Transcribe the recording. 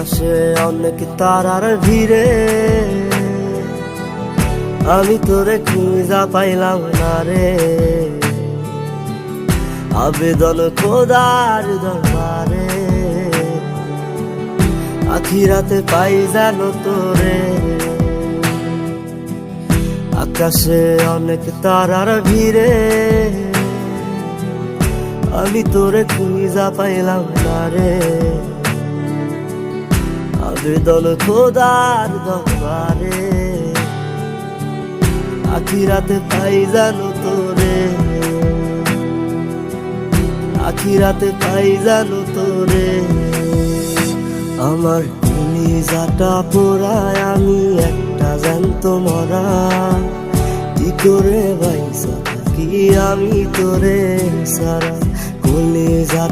আকাশে অনেক তারার ভিড়ে আমি তোরে খুঁজা পাইলাম না রে। আবেদন খোদার দরবারে, আখিরাতে পাই জানো তোরে। আকাশে অনেক তারার ভিড়ে আমি তোরে খুঁজা পাইলাম না রে। আবেদন খোদার দরবারে, আখিরাতে পাই জানো তোরে। আখিরাতে পাই জানো তোরে। আমার কলিজাটা পোড়ায় আমি একটা জ্যান্ত মরা, কি করে বাইসা থাকি আমি তোরে সারা। কলিজা